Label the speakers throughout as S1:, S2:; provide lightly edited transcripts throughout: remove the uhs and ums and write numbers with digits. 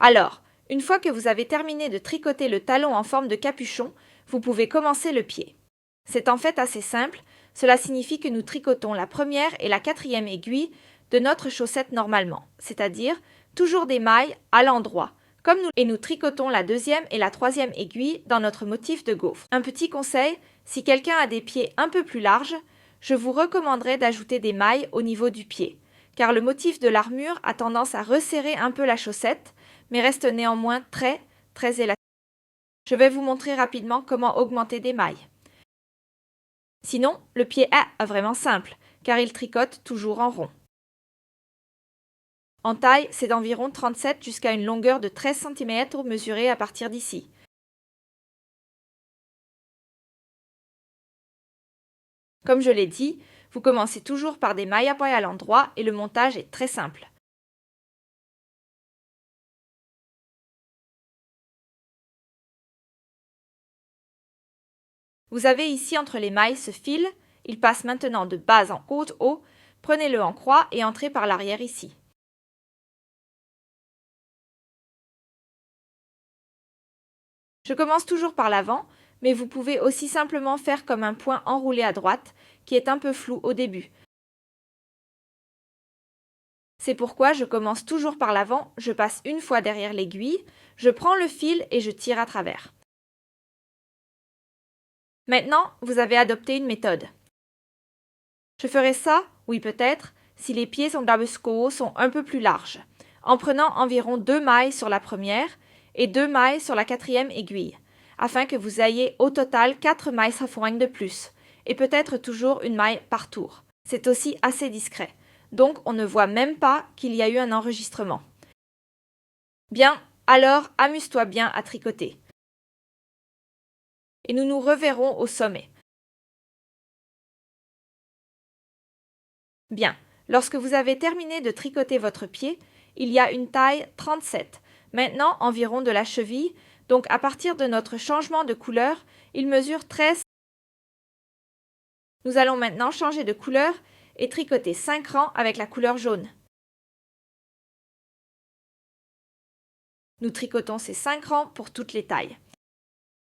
S1: Alors, une fois que vous avez terminé de tricoter le talon en forme de capuchon, vous pouvez commencer le pied. C'est en fait assez simple, cela signifie que nous tricotons la première et la quatrième aiguille de notre chaussette normalement, c'est-à-dire toujours des mailles à l'endroit, et nous tricotons la deuxième et la troisième aiguille dans notre motif de gaufre. Un petit conseil, si quelqu'un a des pieds un peu plus larges, je vous recommanderais d'ajouter des mailles au niveau du pied, car le motif de l'armure a tendance à resserrer un peu la chaussette, mais reste néanmoins très élastique. Je vais vous montrer rapidement comment augmenter des mailles. Sinon, le pied est vraiment simple, car il tricote toujours en rond. En taille, c'est d'environ 37 jusqu'à une longueur de 13 cm mesurée à partir d'ici. Comme je l'ai dit, vous commencez toujours par des mailles à poil à l'endroit et le montage est très simple. Vous avez ici entre les mailles ce fil, il passe maintenant de bas en haut, prenez-le en croix et entrez par l'arrière ici. Je commence toujours par l'avant, mais vous pouvez aussi simplement faire comme un point enroulé à droite, qui est un peu flou au début. C'est pourquoi je commence toujours par l'avant, je passe une fois derrière l'aiguille, je prends le fil et je tire à travers. Maintenant, vous avez adopté une méthode. Je ferai ça, oui peut-être, si les pieds sont un peu plus larges, en prenant environ 2 mailles sur la première et 2 mailles sur la quatrième aiguille, afin que vous ayez au total 4 mailles safoing de plus, et peut-être toujours une maille par tour. C'est aussi assez discret, donc on ne voit même pas qu'il y a eu un enregistrement. Bien, alors amuse-toi bien à tricoter. Et nous nous reverrons au sommet. Bien, lorsque vous avez terminé de tricoter votre pied, il y a une taille 37, maintenant environ de la cheville, donc à partir de notre changement de couleur, il mesure 13. Nous allons maintenant changer de couleur et tricoter 5 rangs avec la couleur jaune. Nous tricotons ces 5 rangs pour toutes les tailles.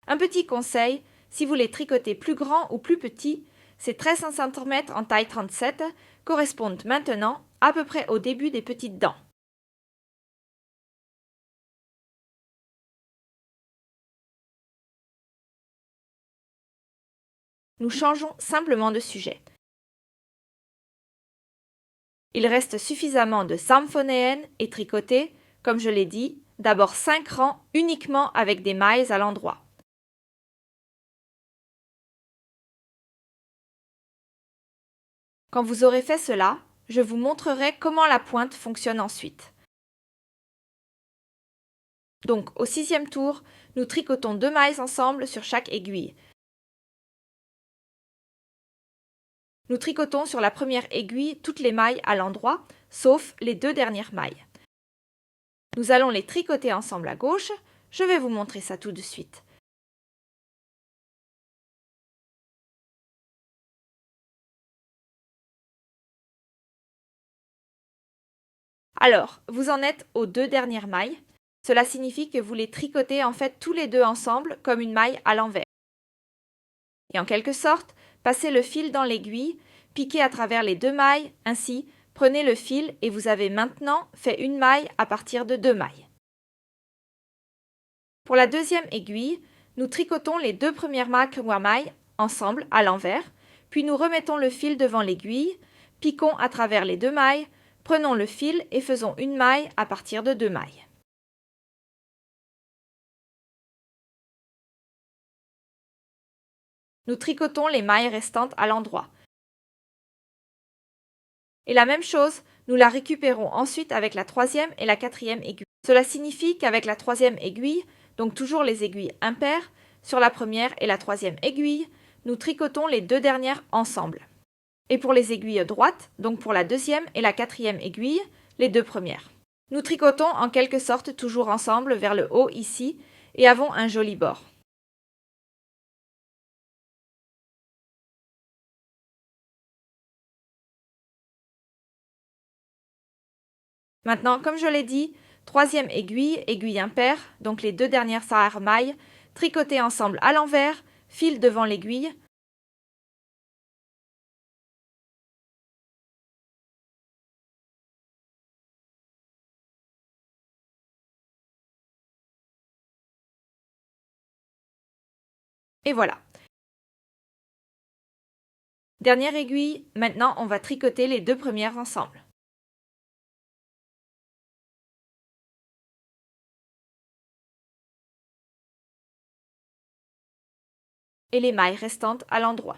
S1: Un petit conseil, si vous les tricotez plus grands ou plus petits, ces 13 cm en taille 37 correspondent maintenant à peu près au début des petites dents. Nous changeons simplement de sujet. Il reste suffisamment de samfonnéen et tricoté, comme je l'ai dit, d'abord 5 rangs uniquement avec des mailles à l'endroit. Quand vous aurez fait cela, je vous montrerai comment la pointe fonctionne ensuite. Donc au 6e tour, nous tricotons 2 mailles ensemble sur chaque aiguille. Nous tricotons sur la première aiguille toutes les mailles à l'endroit, sauf les 2 dernières mailles. Nous allons les tricoter ensemble à gauche, je vais vous montrer ça tout de suite. Alors, vous en êtes aux 2 dernières mailles. Cela signifie que vous les tricotez en fait tous les deux ensemble comme une maille à l'envers. Et en quelque sorte, passez le fil dans l'aiguille, piquez à travers les 2 mailles, ainsi, prenez le fil et vous avez maintenant fait une maille à partir de 2 mailles. Pour la deuxième aiguille, nous tricotons les 2 premières mailles ensemble à l'envers, puis nous remettons le fil devant l'aiguille, piquons à travers les 2 mailles, prenons le fil et faisons une maille à partir de 2 mailles. Nous tricotons les mailles restantes à l'endroit. Et la même chose, nous la récupérons ensuite avec la 3e et la 4e aiguille. Cela signifie qu'avec la 3e aiguille, donc toujours les aiguilles impaires, sur la première et la 3e aiguille, nous tricotons les 2 dernières ensemble. Et pour les aiguilles droites, donc pour la 2e et la 4e aiguille, les 2 premières. Nous tricotons en quelque sorte toujours ensemble vers le haut ici et avons un joli bord. Maintenant, comme je l'ai dit, Troisième aiguille, aiguille impaire, donc les deux dernières mailles, tricotées ensemble à l'envers, fil devant l'aiguille. Et voilà. Dernière aiguille, maintenant on va tricoter les deux premières ensemble. Et les mailles restantes à l'endroit.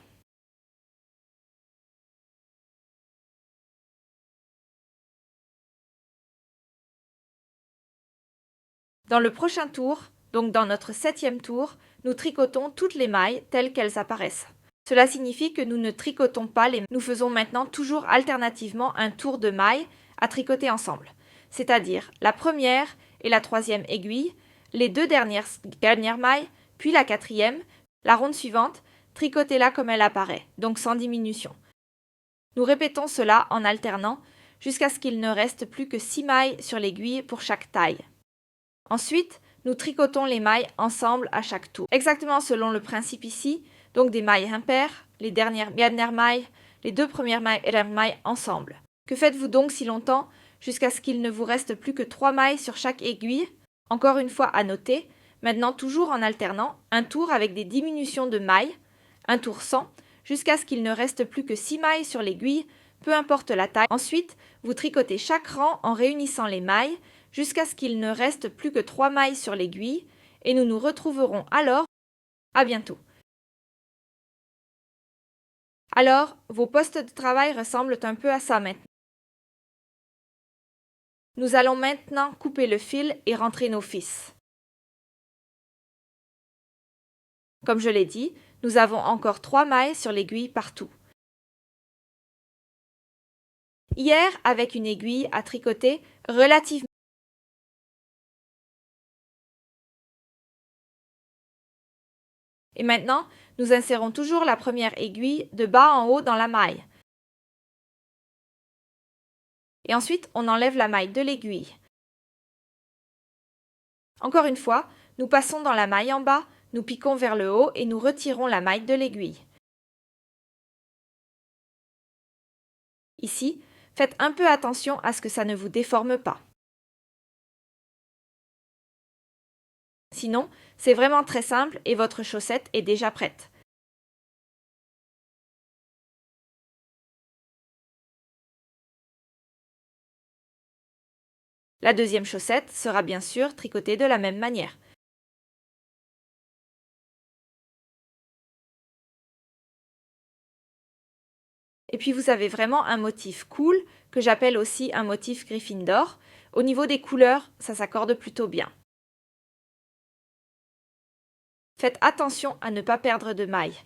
S1: Dans le prochain tour, donc dans notre 7e tour, nous tricotons toutes les mailles telles qu'elles apparaissent. Cela signifie que nous ne tricotons pas nous faisons maintenant toujours alternativement un tour de mailles à tricoter ensemble, c'est-à-dire la première et la troisième aiguille, les deux dernières mailles, puis la quatrième, la ronde suivante, tricotez-la comme elle apparaît, donc sans diminution. Nous répétons cela en alternant jusqu'à ce qu'il ne reste plus que 6 mailles sur l'aiguille pour chaque taille. Ensuite, nous tricotons les mailles ensemble à chaque tour, exactement selon le principe ici, donc des mailles impaires, les dernières mailles, les deux premières mailles et la maille ensemble. Que faites-vous donc si longtemps, jusqu'à ce qu'il ne vous reste plus que 3 mailles sur chaque aiguille? Encore une fois à noter, maintenant toujours en alternant, un tour avec des diminutions de mailles, un tour sans, jusqu'à ce qu'il ne reste plus que 6 mailles sur l'aiguille, peu importe la taille. Ensuite, vous tricotez chaque rang en réunissant les mailles, jusqu'à ce qu'il ne reste plus que 3 mailles sur l'aiguille, et nous nous retrouverons alors. À bientôt. Alors, vos postes de travail ressemblent un peu à ça maintenant. Nous allons maintenant couper le fil et rentrer nos fils. Comme je l'ai dit, nous avons encore 3 mailles sur l'aiguille partout. Hier, avec une aiguille à tricoter relativement. Et maintenant, nous insérons toujours la première aiguille de bas en haut dans la maille. Et ensuite, on enlève la maille de l'aiguille. Encore une fois, nous passons dans la maille en bas, nous piquons vers le haut et nous retirons la maille de l'aiguille. Ici, faites un peu attention à ce que ça ne vous déforme pas. Sinon, c'est vraiment très simple et votre chaussette est déjà prête. La deuxième chaussette sera bien sûr tricotée de la même manière. Et puis vous avez vraiment un motif cool, que j'appelle aussi un motif Gryffindor. Au niveau des couleurs, ça s'accorde plutôt bien. Faites attention à ne pas perdre de mailles.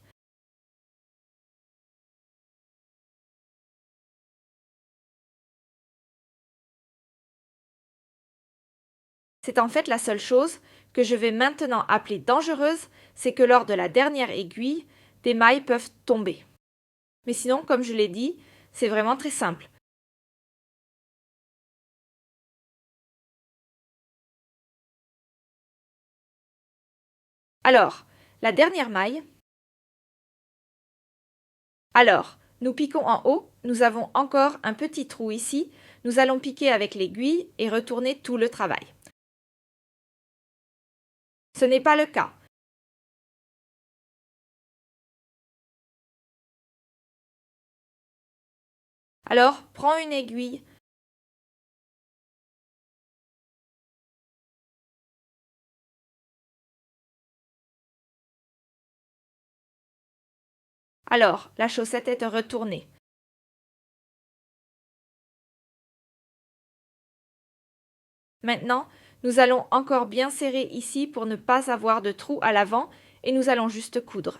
S1: C'est en fait la seule chose que je vais maintenant appeler dangereuse, c'est que lors de la dernière aiguille, des mailles peuvent tomber. Mais sinon, comme je l'ai dit, c'est vraiment très simple. Alors, la dernière maille. Alors, nous piquons en haut, nous avons encore un petit trou ici, nous allons piquer avec l'aiguille et retourner tout le travail. Ce n'est pas le cas. Alors, prends une aiguille. Alors, la chaussette est retournée. Maintenant, nous allons encore bien serrer ici pour ne pas avoir de trou à l'avant et nous allons juste coudre.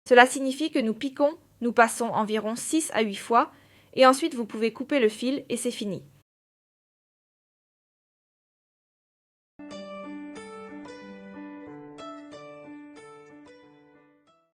S1: Cela signifie que nous piquons, nous passons environ 6 à 8 fois et ensuite vous pouvez couper le fil et c'est fini.